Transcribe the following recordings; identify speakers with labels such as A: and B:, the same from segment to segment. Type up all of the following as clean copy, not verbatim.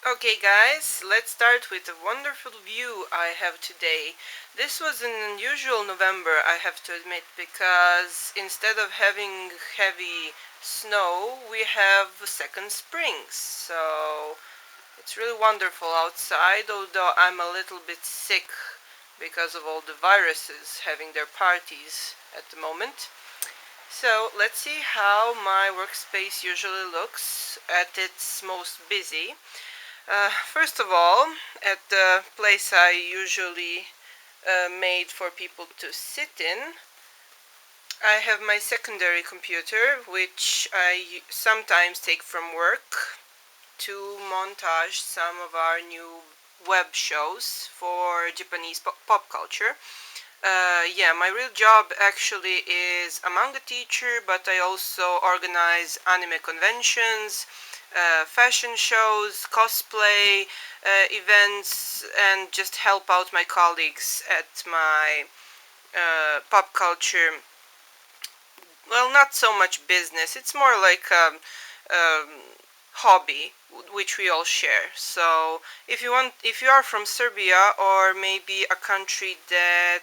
A: Okay guys, let's start with a wonderful view I have today. This was an unusual November, I have to admit, because instead of having heavy snow, we have a second spring. So it's really wonderful outside, although I'm a little bit sick because of all the viruses having their parties at the moment. So let's see how my workspace usually looks at its most busy. First of all, at the place I usually made for people to sit in, I have my secondary computer, which I sometimes take from work to montage some of our new web shows for Japanese pop culture. Yeah, my real job actually is a manga teacher, but I also organize anime conventions, fashion shows, cosplay events, and just help out my colleagues at my pop culture. Well, not so much business. It's more like a hobby which we all share. So if you are from Serbia or maybe a country that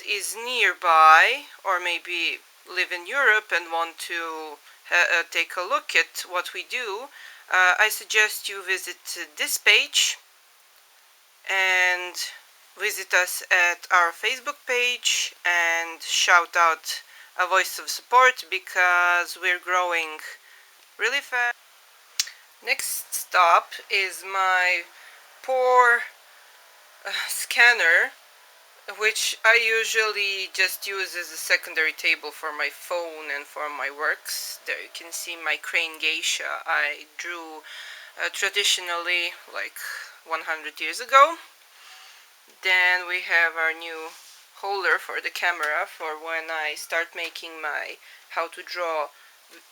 A: is nearby, or maybe live in Europe and want to take a look at what we do, I suggest you visit this page and visit us at our Facebook page and shout out a voice of support because we're growing really fast. Next stop is my poor scanner, which I usually just use as a secondary table for my phone and for my works. There you can see my crane geisha I drew traditionally like 100 years ago. Then we have our new holder for the camera for when I start making my how to draw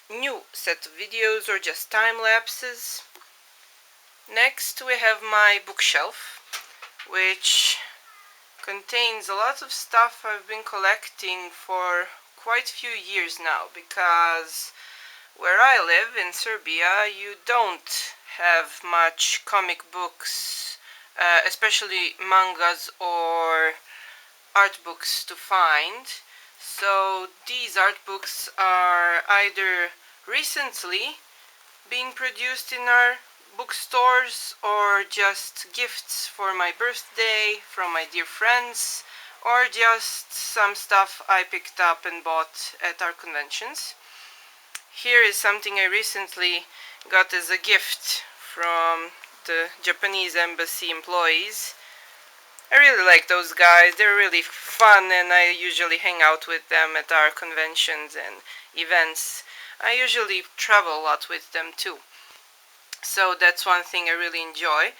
A: new set of videos or just time lapses. Next we have my bookshelf, which contains a lot of stuff I've been collecting for quite a few years now, because where I live in Serbia you don't have much comic books, especially mangas or art books to find. So these art books are either recently being produced in our bookstores or just gifts for my birthday from my dear friends, or just some stuff I picked up and bought at our conventions. Here is something I recently got as a gift from the Japanese embassy employees. I really like those guys. They're really fun and I usually hang out with them at our conventions and events. I usually travel a lot with them too. So that's one thing I really enjoy.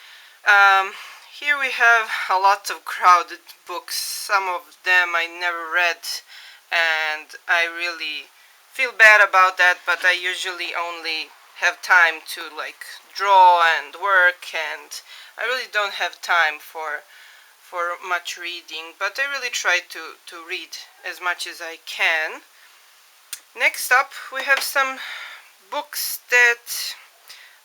A: Um, Here we have a lot of crowded books. Some of them I never read and I really feel bad about that, but I usually only have time to like draw and work, and I really don't have time for much reading, but I really try to read as much as I can. Next up we have some books that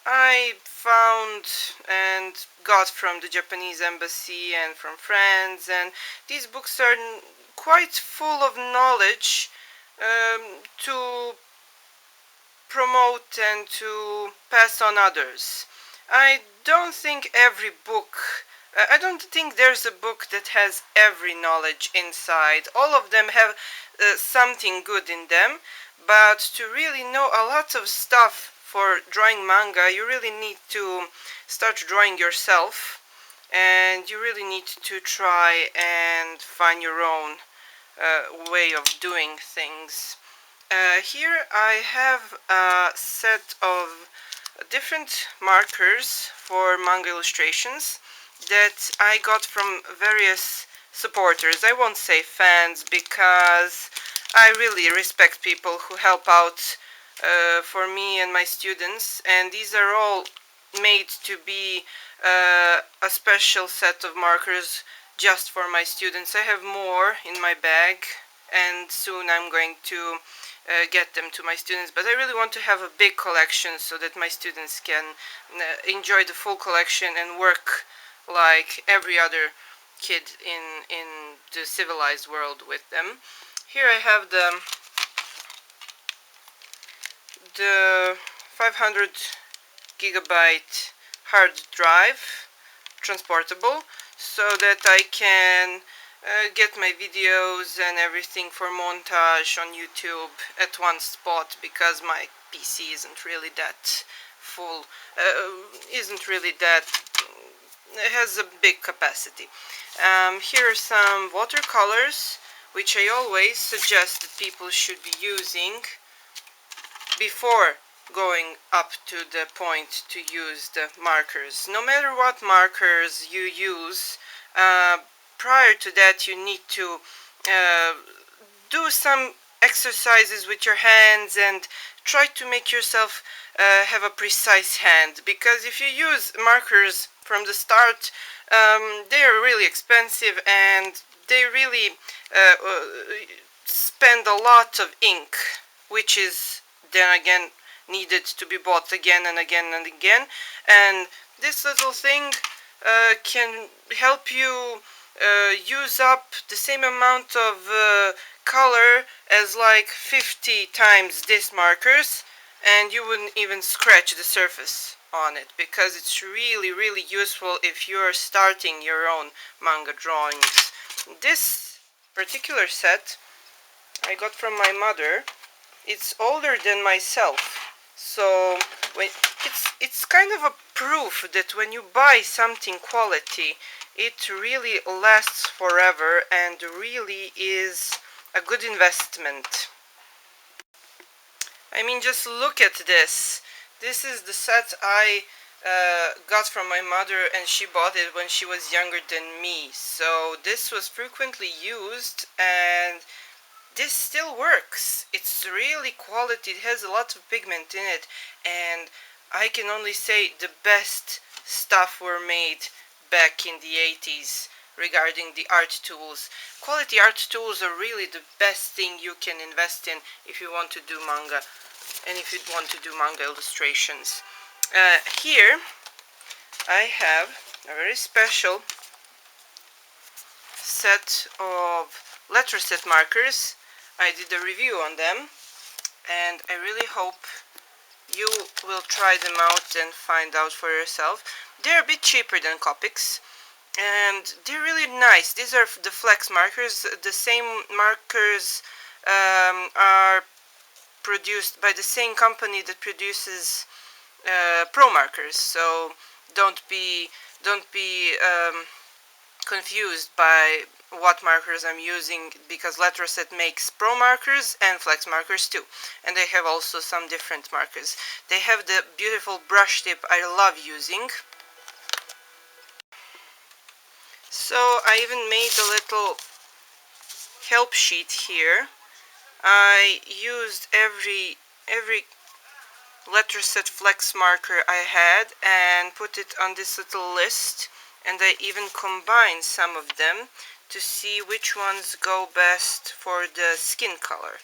A: I found and got from the Japanese embassy and from friends, and these books are quite full of knowledge to promote and to pass on others. I don't think there's a book that has every knowledge inside. All of them have something good in them, but to really know a lot of stuff for drawing manga, you really need to start drawing yourself, and you really need to try and find your own way of doing things. Here I have a set of different markers for manga illustrations that I got from various supporters. I won't say fans because I really respect people who help out for me and my students, and these are all made to be a special set of markers just for my students. I have more in my bag, and soon I'm going to get them to my students, but I really want to have a big collection so that my students can enjoy the full collection and work like every other kid in the civilized world with them. Here I have the 500 gigabyte hard drive, transportable, so that I can get my videos and everything for montage on YouTube at one spot, because my PC isn't really that full, isn't really that, it has a big capacity. Here are some watercolors, which I always suggest that people should be using before going up to the point to use the markers. No matter what markers you use, prior to that you need to do some exercises with your hands and try to make yourself have a precise hand, because if you use markers from the start, they are really expensive and they really spend a lot of ink, which is then again needed to be bought again and again and again. And this little thing can help you use up the same amount of color as like 50 times these markers, and you wouldn't even scratch the surface on it, because it's really useful if you're starting your own manga drawings. This particular set I got from my mother. It's older than myself, so it's kind of a proof that when you buy something quality, it really lasts forever and really is a good investment. I mean, just look at this. This is the set I got from my mother, and she bought it when she was younger than me, so this was frequently used and this still works. It's really quality. It has a lot of pigment in it, and I can only say the best stuff were made back in the 80s regarding the art tools. Quality art tools are really the best thing you can invest in if you want to do manga and if you want to do manga illustrations. Here I have a very special set of letter set markers. I did a review on them, and I really hope you will try them out and find out for yourself. They're a bit cheaper than Copics, and they're really nice. These are the flex markers. The same markers are produced by the same company that produces pro markers, so don't be confused by what markers I'm using, because Letraset makes pro markers and flex markers too, and they have also some different markers. They have the beautiful brush tip I love using. So I even made a little help sheet here. I used every Letraset flex marker I had and put it on this little list, and I even combined some of them to see which ones go best for the skin color.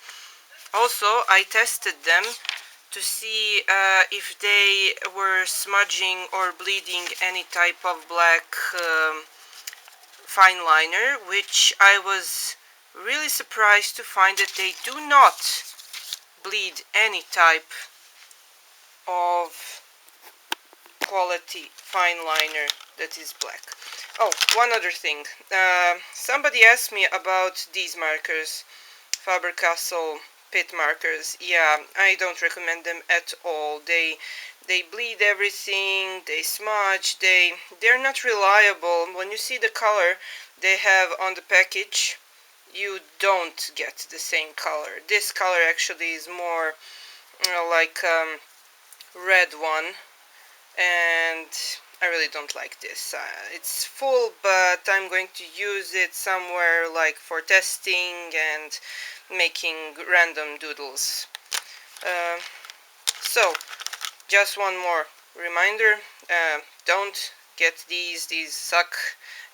A: Also, I tested them to see if they were smudging or bleeding any type of black fine liner, which I was really surprised to find that they do not bleed any type of quality fine liner that is black. Oh, one other thing. Somebody asked me about these markers, Faber-Castell pit markers. Yeah, I don't recommend them at all. They bleed everything, they smudge, they're not reliable. When you see the color they have on the package, you don't get the same color. This color actually is more like red one, and I really don't like this. It's full, but I'm going to use it somewhere like for testing and making random doodles. So, just one more reminder, don't get these suck,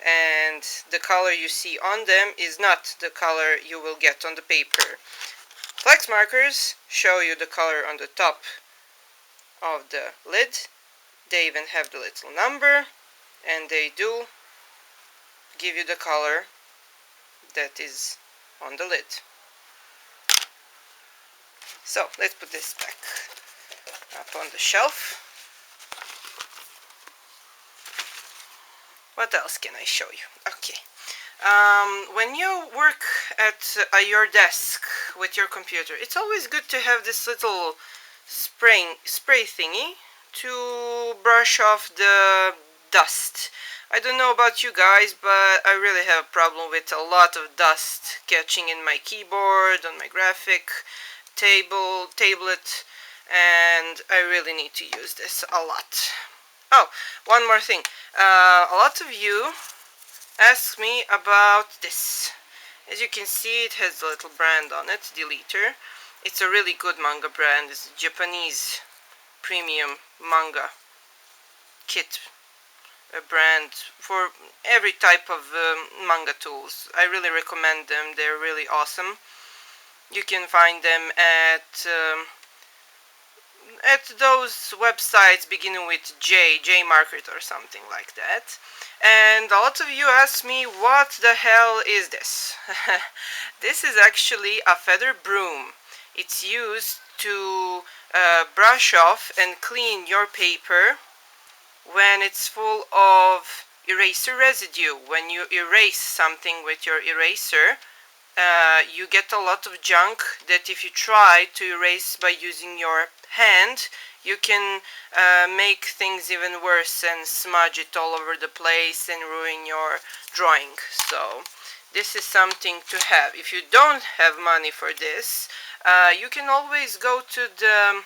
A: and the color you see on them is not the color you will get on the paper. Flex markers show you the color on the top of the lid. They even have the little number, and they do give you the color that is on the lid. So let's put this back up on the shelf. What else can I show you? Okay. When you work at your desk with your computer, it's always good to have this little spray thingy to brush off the dust. I don't know about you guys, but I really have a problem with a lot of dust catching in my keyboard, on my graphic tablet, and I really need to use this a lot. Oh, one more thing. A lot of you ask me about this. As you can see, it has a little brand on it, Deleter. It's a really good manga brand. It's a Japanese premium manga kit, a brand for every type of manga tools. I really recommend them. They're really awesome. You can find them at those websites beginning with J Market or something like that. And a lot of you ask me, what the hell is this? This is actually a feather broom. It's used to brush off and clean your paper when it's full of eraser residue. When you erase something with your eraser, you get a lot of junk that if you try to erase by using your hand, you can make things even worse and smudge it all over the place and ruin your drawing. So this is something to have. If you don't have money for this, you can always go to the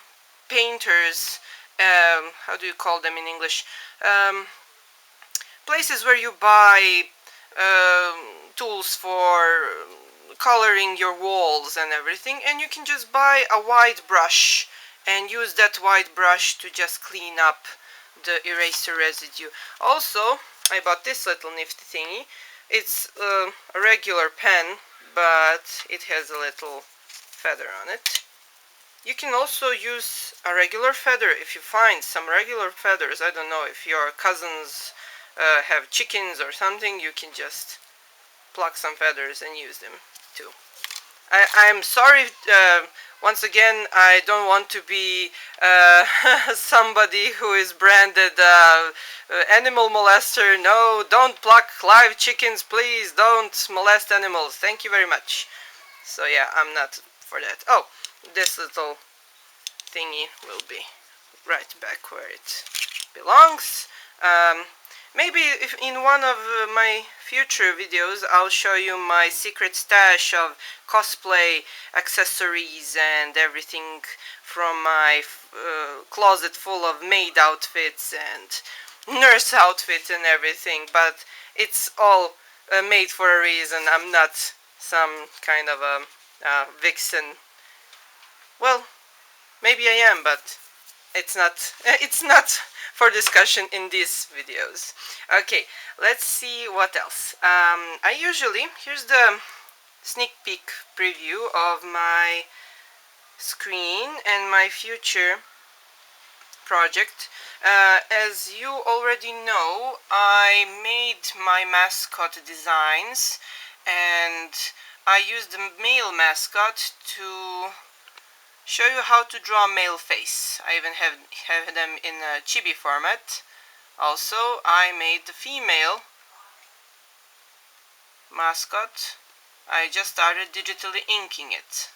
A: painters, how do you call them in English, places where you buy tools for coloring your walls and everything, and you can just buy a white brush and use that white brush to just clean up the eraser residue. Also, I bought this little nifty thingy. It's a regular pen, but it has a little feather on it. You can also use a regular feather if you find some regular feathers. I don't know, if your cousins have chickens or something, you can just pluck some feathers and use them too. I'm sorry, once again, I don't want to be somebody who is branded animal molester. No, don't pluck live chickens, please. Don't molest animals. Thank you very much. So yeah, I'm not for that. Oh, this little thingy will be right back where it belongs. Maybe if in one of my future videos I'll show you my secret stash of cosplay accessories and everything from my closet full of maid outfits and nurse outfits and everything, but it's all made for a reason. I'm not some kind of a vixen. Well, maybe I am, but it's not for discussion in these videos. Okay, let's see what else. Here's the sneak peek preview of my screen and my future project. As you already know, I made my mascot designs, and I used the male mascot to show you how to draw a male face. I even have them in a chibi format. Also, I made the female mascot. I just started digitally inking it.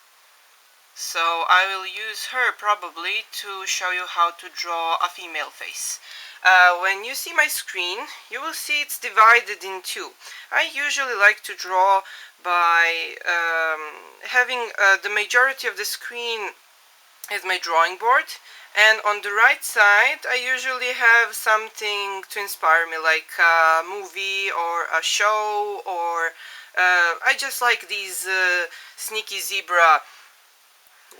A: So I will use her probably to show you how to draw a female face. When you see my screen, you will see it's divided in two. I usually like to draw by having the majority of the screen is my drawing board, and on the right side I usually have something to inspire me, like a movie or a show, or I just like these sneaky zebra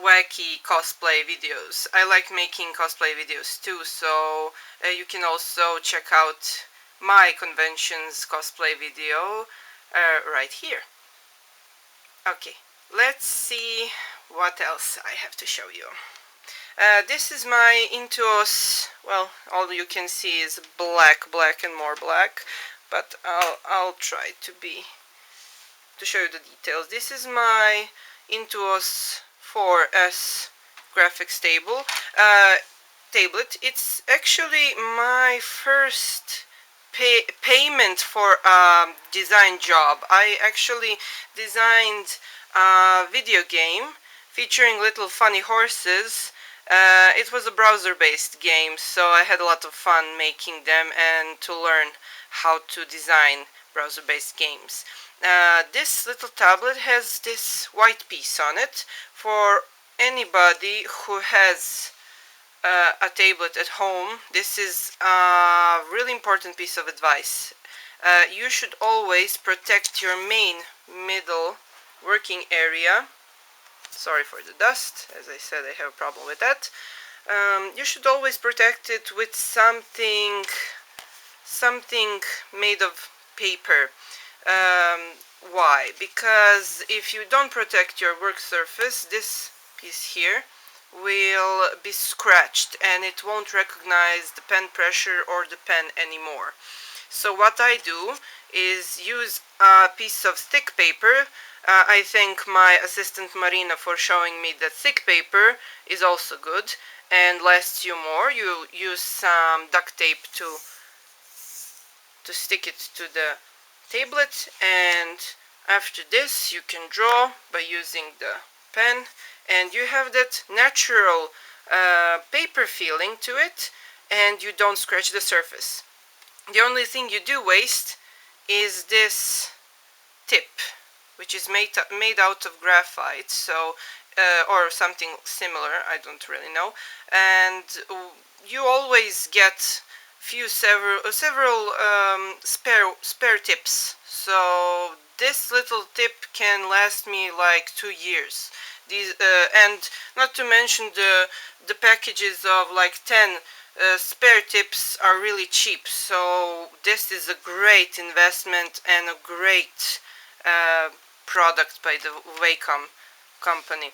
A: wacky cosplay videos. I like making cosplay videos too, so you can also check out my conventions cosplay video right here. Okay, let's see what else I have to show you? This is my Intuos. Well, all you can see is black, black, and more black, but I'll try to show you the details. This is my Intuos 4S graphics tablet. It's actually my first payment for a design job. I actually designed a video game featuring little funny horses. It was a browser-based game, so I had a lot of fun making them and to learn how to design browser-based games. This little tablet has this white piece on it. For anybody who has a tablet at home, this is a really important piece of advice. You should always protect your main middle working area. Sorry for the dust, as I said, I have a problem with that. You should always protect it with something made of paper. Why? Because if you don't protect your work surface, this piece here will be scratched and it won't recognize the pen pressure or the pen anymore. So what I do is use a piece of thick paper. I thank my assistant Marina for showing me that thick paper is also good and lasts you more. You use some duct tape to stick it to the tablet, and after this you can draw by using the pen, and you have that natural paper feeling to it, and you don't scratch the surface. The only thing you do waste is this tip, which is made out of graphite, so or something similar, I don't really know, and you always get several spare tips. So this little tip can last me like 2 years. These and not to mention the packages of like 10 spare tips are really cheap. So this is a great investment and a great product by the Wacom company.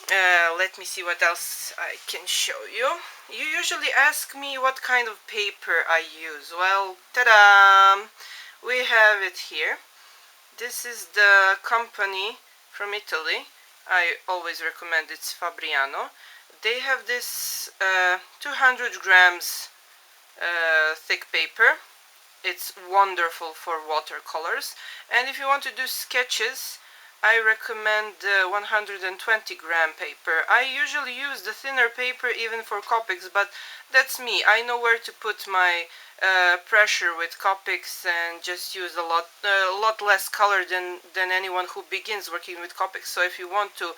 A: Let me see what else I can show you. You usually ask me what kind of paper I use. Well, ta-da! We have it here. This is the company from Italy. I always recommend it's Fabriano. They have this 200 grams thick paper. It's wonderful for watercolors. And if you want to do sketches, I recommend the 120 gram paper. I usually use the thinner paper even for Copics, but that's me. I know where to put my pressure with Copics and just use a lot less color than anyone who begins working with Copics. So if you want to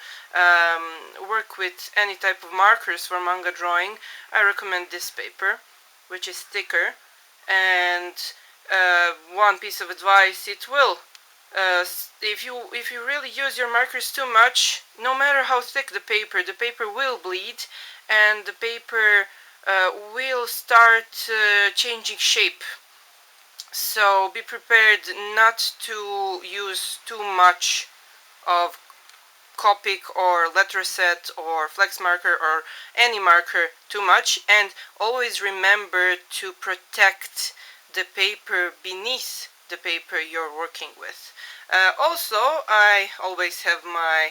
A: work with any type of markers for manga drawing, I recommend this paper, which is thicker. And one piece of advice, it will if you really use your markers too much, no matter how thick the paper will bleed, and the paper will start changing shape. So be prepared not to use too much of Copic or letter set or flex marker or any marker too much, and always remember to protect the paper beneath the paper you're working with. Also, I always have my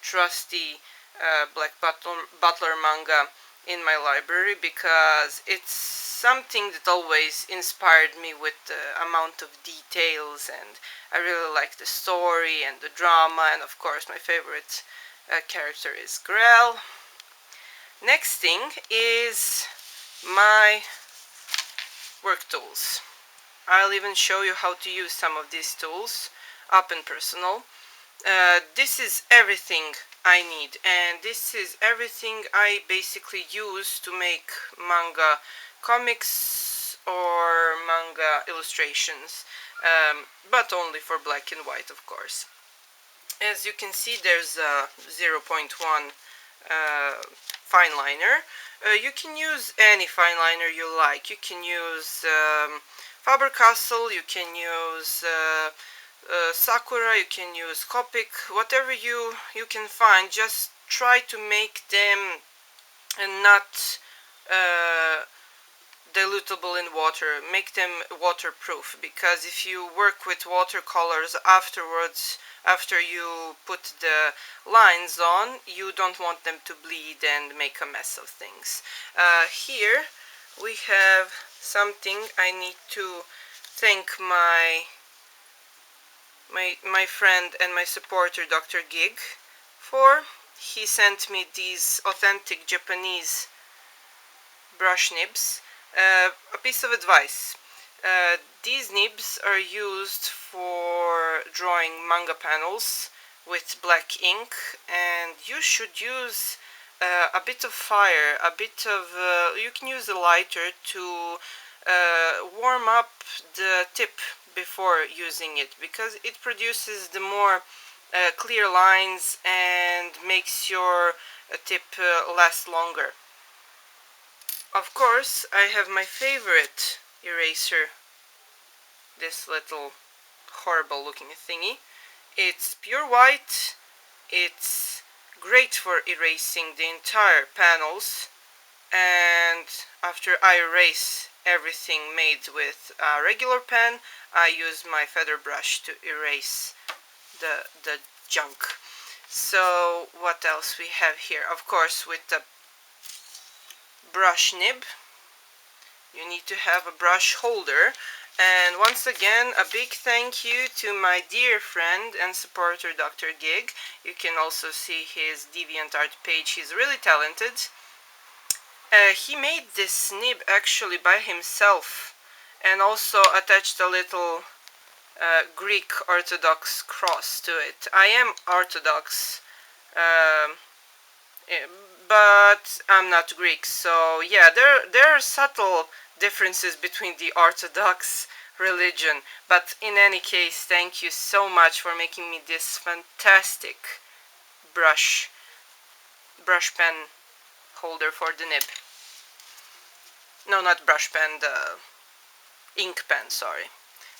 A: trusty Black Butler manga in my library because it's something that always inspired me with the amount of details, and I really like the story and the drama, and of course my favorite character is Grell. Next thing is my work tools. I'll even show you how to use some of these tools up and personal. This is everything I need, and this is everything I basically use to make manga comics or manga illustrations, but only for black and white, of course. As you can see, there's a 0.1 fine liner. You can use any fine liner you like. You can use Faber-Castell, you can use Sakura, you can use Copic, whatever you can find. Just try to make them not dilutable in water, make them waterproof, because if you work with watercolors afterwards, after you put the lines on, you don't want them to bleed and make a mess of things. Here we have something I need to thank my friend and my supporter, Dr. Gig, for. He sent me these authentic Japanese brush nibs. A piece of advice. These nibs are used for drawing manga panels with black ink, and you should use a bit of fire, a bit of, you can use a lighter to warm up the tip before using it, because it produces the more clear lines and makes your tip last longer. Of course, I have my favorite eraser, this little horrible looking thingy. It's pure white, it's great for erasing the entire panels, and after I erase everything made with a regular pen, I use my feather brush to erase the junk. So what else we have here? Of course, with the brush nib, you need to have a brush holder. And once again, a big thank you to my dear friend and supporter, Dr. Gig. You can also see his DeviantArt page. He's really talented. He made this nib actually by himself, and also attached a little Greek Orthodox cross to it. I am Orthodox, but I'm not Greek, so yeah, there are subtle differences between the Orthodox religion, but in any case, thank you so much for making me this fantastic brush pen holder for the nib. No, not brush pen, the ink pen, sorry.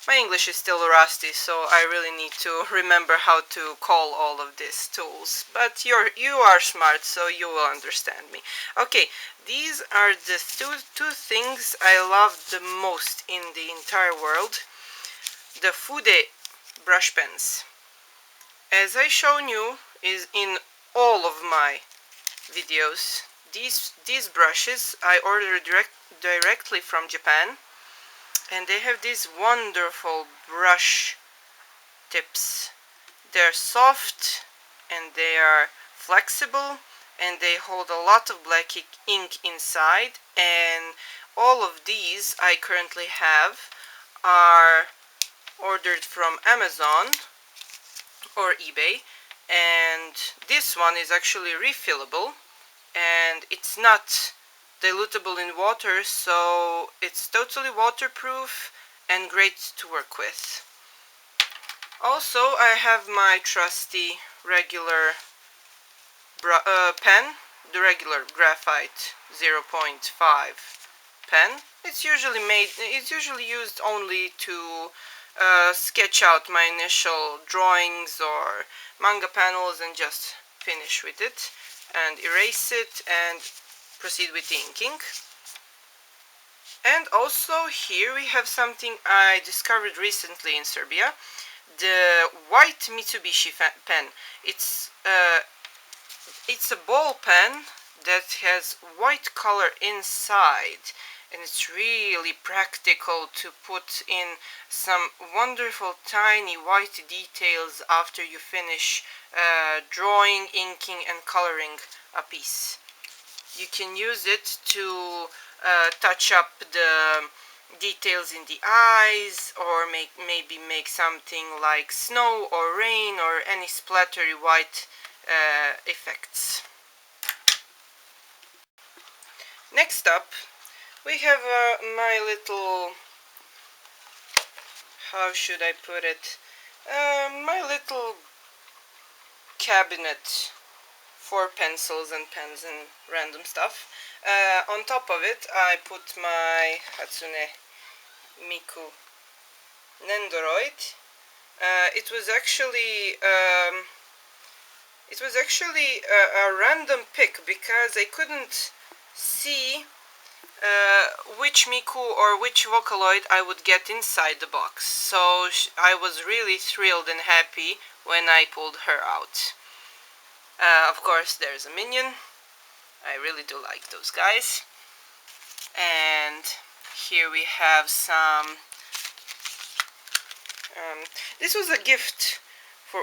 A: My English is still rusty, so I really need to remember how to call all of these tools. But you are smart, so you will understand me. Okay, these are the two things I love the most in the entire world. The Fude brush pens. As I shown you is in all of my videos, these brushes I ordered directly from Japan. And they have these wonderful brush tips. They're soft and they are flexible and they hold a lot of black ink inside, and all of these I currently have are ordered from Amazon or eBay, and this one is actually refillable and it's not dilutable in water, so it's totally waterproof and great to work with. Also, I have my trusty regular pen, the regular graphite 0.5 pen. It's usually used only to sketch out my initial drawings or manga panels and just finish with it and erase it and proceed with the inking. And also here we have something I discovered recently in Serbia, the white Mitsubishi pen. It's a ball pen that has white color inside, and it's really practical to put in some wonderful tiny white details after you finish drawing, inking and coloring a piece. You can use it to touch up the details in the eyes, or maybe make something like snow or rain or any splattery white effects. Next up, we have my little, how should I put it, my little cabinet for pencils and pens and random stuff. On top of it I put my Hatsune Miku Nendoroid. It was actually It was actually a random pick because I couldn't see which Miku or which Vocaloid I would get inside the box. So I was really thrilled and happy when I pulled her out. Of course, there's a minion. I really do like those guys. And here we have some... this was a gift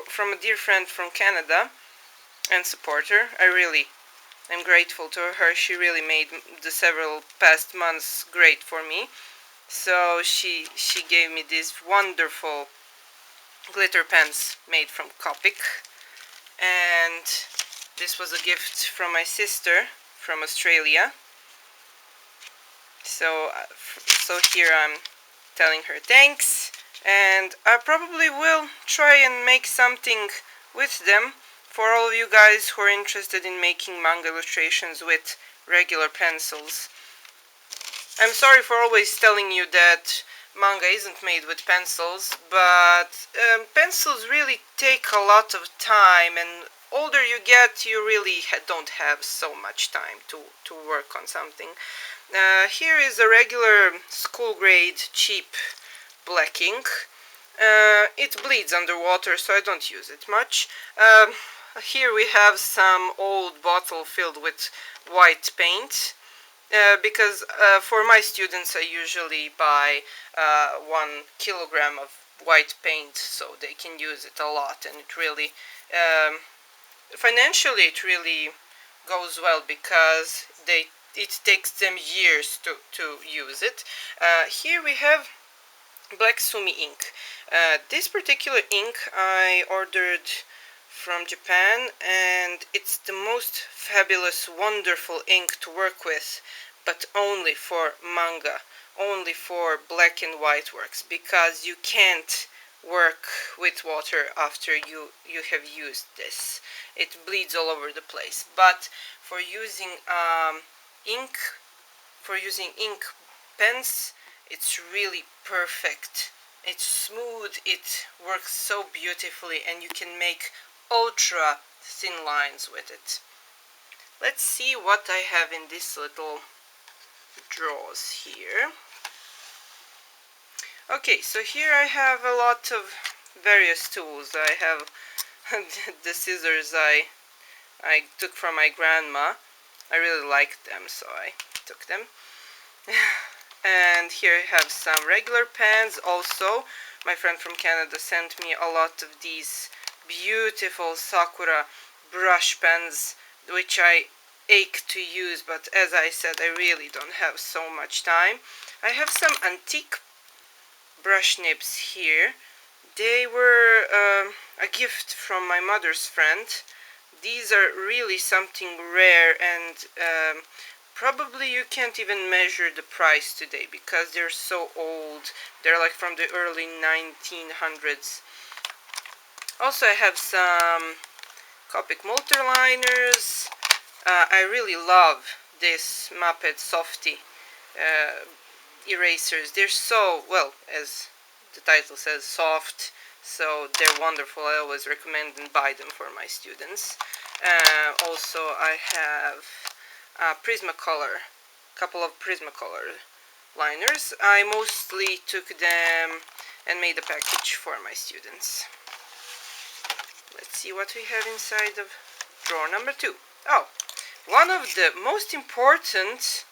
A: from a dear friend from Canada and supporter. I'm grateful to her. She really made the several past months great for me. So she gave me these wonderful glitter pens made from Copic. And this was a gift from my sister from Australia. So here I'm telling her thanks, and I probably will try and make something with them for all of you guys who are interested in making manga illustrations with regular pencils. I'm sorry for always telling you that manga isn't made with pencils, but pencils really take a lot of time, and older you get, you really don't have so much time to work on something. Here is a regular school grade cheap black ink. It bleeds underwater, so I don't use it much. Here we have some old bottle filled with white paint. Because for my students I usually buy 1 kilogram of white paint so they can use it a lot, and it really financially it really goes well because it takes them years to use it. Here we have Black Sumi ink. This particular ink I ordered from Japan, and it's the most fabulous, wonderful ink to work with, but only for manga, only for black and white works, because you can't work with water after you have used this. It bleeds all over the place. But for using ink pens, it's really perfect. It's smooth, it works so beautifully, and you can make ultra thin lines with it. Let's see what I have in this little drawers here. Okay, so here I have a lot of various tools. I have the scissors I took from my grandma. I really liked them, so I took them. And here I have some regular pens. Also, my friend from Canada sent me a lot of these beautiful Sakura brush pens, which I ache to use, but as I said, I really don't have so much time. I have some antique brush nibs here. They were a gift from my mother's friend. These are really something rare, and probably you can't even measure the price today because they're so old. They're like from the early 1900s. Also, I have some Copic multiliners. I really love this Muppet Softy erasers. They're so, well, as the title says, soft, so they're wonderful. I always recommend and buy them for my students. Also, I have Prismacolor, a couple of Prismacolor liners. I mostly took them and made a package for my students. Let's see what we have inside of drawer number 2. Oh, one of the most important,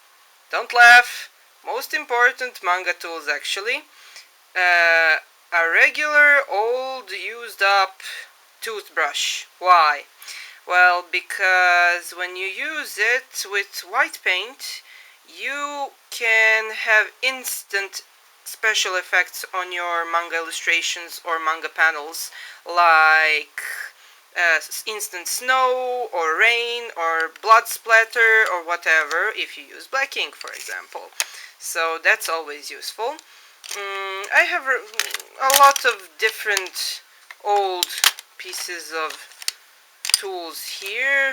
A: don't laugh, most important manga tools actually. A regular old used up toothbrush. Why? Well, because when you use it with white paint, you can have instant special effects on your manga illustrations or manga panels, like instant snow or rain or blood splatter or whatever, if you use black ink, for example. So that's always useful. I have a lot of different old pieces of tools here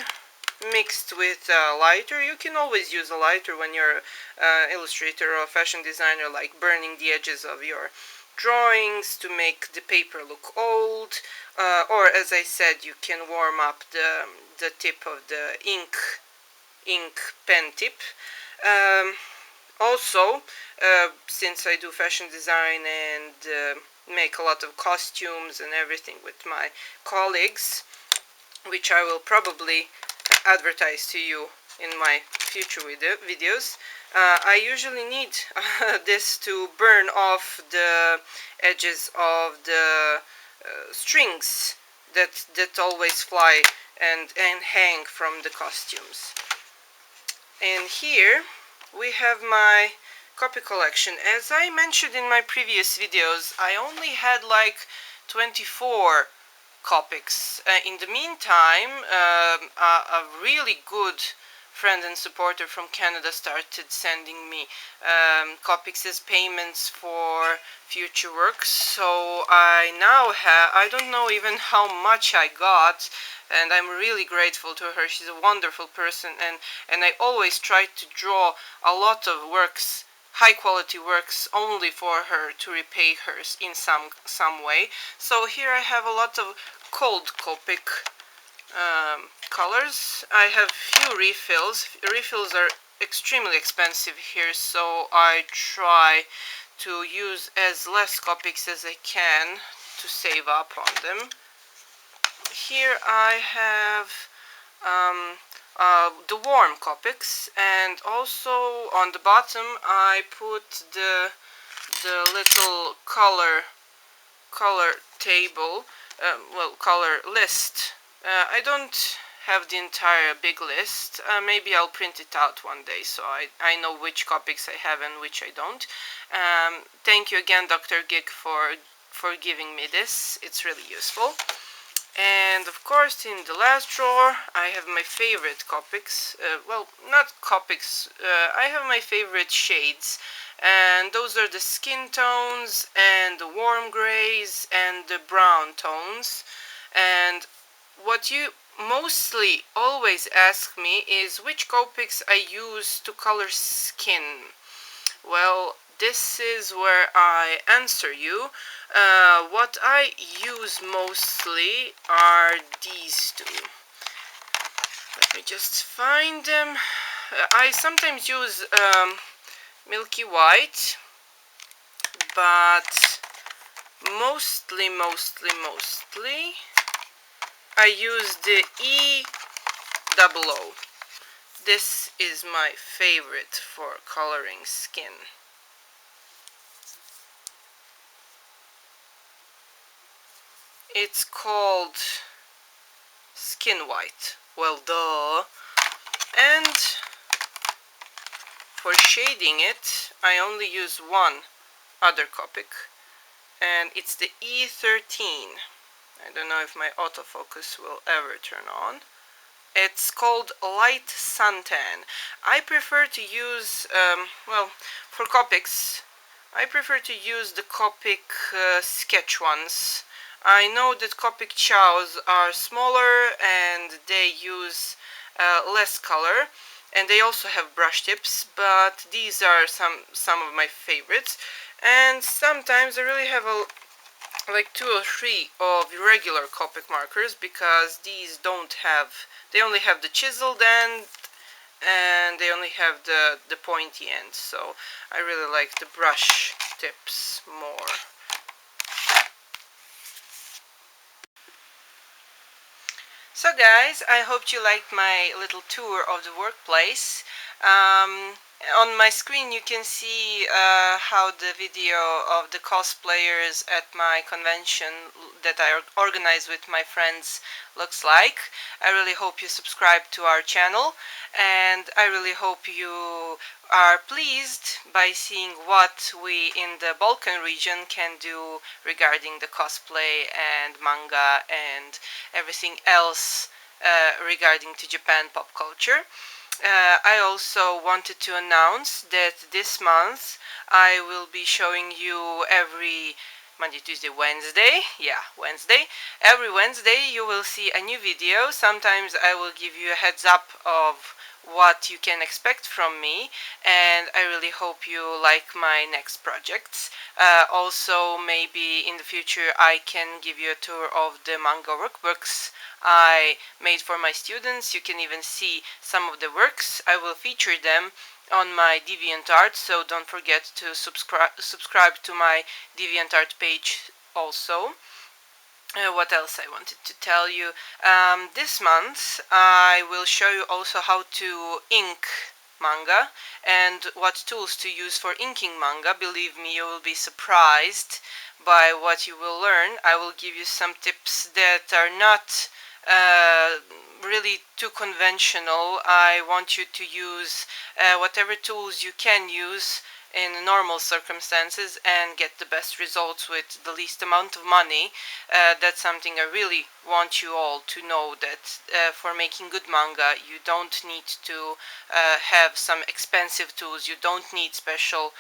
A: mixed with a lighter. You can always use a lighter when you're an illustrator or a fashion designer, like burning the edges of your drawings to make the paper look old, or as I said, you can warm up the tip of the ink pen tip. Um, Also, since I do fashion design and make a lot of costumes and everything with my colleagues, which I will probably advertise to you in my future videos, I usually need this to burn off the edges of the strings that always fly and hang from the costumes. And here we have my copy collection. As I mentioned in my previous videos, I only had like 24 Copics. In the meantime, a really good friend and supporter from Canada started sending me Copics as payments for future works. So I now have, I don't know even how much I got, and I'm really grateful to her. She's a wonderful person, and I always try to draw a lot of works, high quality works, only for her to repay her in some way. So here I have a lot of cold Copic colors. I have few refills. Refills are extremely expensive here, so I try to use as less Copics as I can to save up on them. Here I have the warm Copics, and also on the bottom I put the little color table, well, color list. I don't have the entire big list. Maybe I'll print it out one day so I know which Copics I have and which I don't. Thank you again, Dr. Gig, for giving me this. It's really useful. And of course, in the last drawer, I have my favorite Copics. Well, not Copics. I have my favorite shades, and those are the skin tones and the warm grays and the brown tones. And what you mostly always ask me is which Copics I use to color skin. Well, this is where I answer you. What I use mostly are these two. Let me just find them. I sometimes use Milky White, but mostly I use the E00. This is my favorite for coloring skin. It's called Skin White. Well, duh. And for shading it, I only use one other Copic, and it's the E13. I don't know if my autofocus will ever turn on. It's called Light Suntan. I prefer to use, well, for Copics, I prefer to use the Copic sketch ones. I know that Copic chows are smaller and they use less color, and they also have brush tips, but these are some of my favorites. And sometimes I really have like 2 or 3 of regular Copic markers, because these they only have the chiseled end and they only have the pointy end, so I really like the brush tips more. So guys, I hope you liked my little tour of the workplace. On my screen you can see how the video of the cosplayers at my convention that I organize with my friends looks like. I really hope you subscribe to our channel, and I really hope you are pleased by seeing what we in the Balkan region can do regarding the cosplay and manga and everything else regarding to Japan pop culture. I also wanted to announce that this month I will be showing you every Monday, Tuesday, Wednesday. Yeah, Wednesday. Every Wednesday you will see a new video. Sometimes I will give you a heads up of what you can expect from me, and I really hope you like my next projects. Also, maybe in the future I can give you a tour of the manga workbooks I made for my students. You can even see some of the works. I will feature them on my DeviantArt, so don't forget to subscribe to my DeviantArt page also. What else I wanted to tell you? This month I will show you also how to ink manga and what tools to use for inking manga. Believe me, you will be surprised by what you will learn. I will give you some tips that are not uh, really too conventional. I want you to use whatever tools you can use in normal circumstances and get the best results with the least amount of money. That's something I really want you all to know, that for making good manga you don't need to have some expensive tools. You don't need special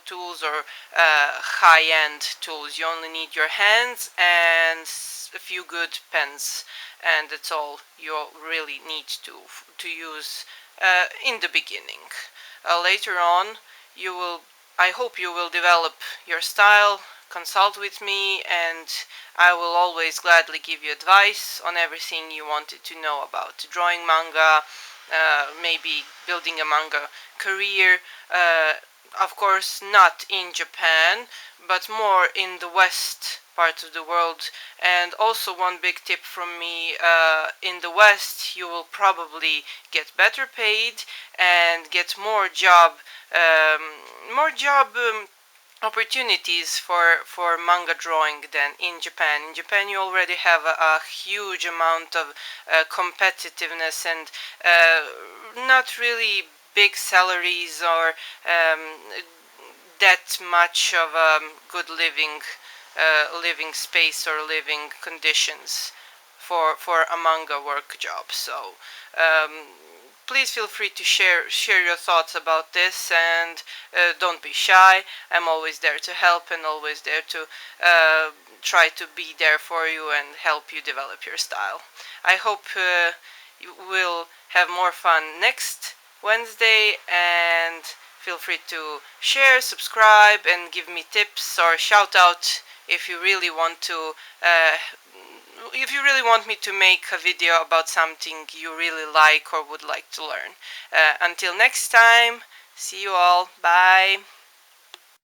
A: tools or high-end tools. You only need your hands and a few good pens, and that's all you really need to use in the beginning. Later on you will, I hope you will develop your style, consult with me, and I will always gladly give you advice on everything you wanted to know about drawing manga, maybe building a manga career. Of course, not in Japan, but more in the West part of the world. And also, one big tip from me, in the West you will probably get better paid and get more job opportunities for manga drawing than in Japan. In Japan you already have a huge amount of competitiveness and not really big salaries or that much of good living space or living conditions for a manga work job. So please feel free to share your thoughts about this, and don't be shy. I'm always there to help and always there to try to be there for you and help you develop your style. I hope you will have more fun next Wednesday, and feel free to share, subscribe, and give me tips or shout out if you really want to if you really want me to make a video about something you really like or would like to learn. Until next time, see you all. Bye.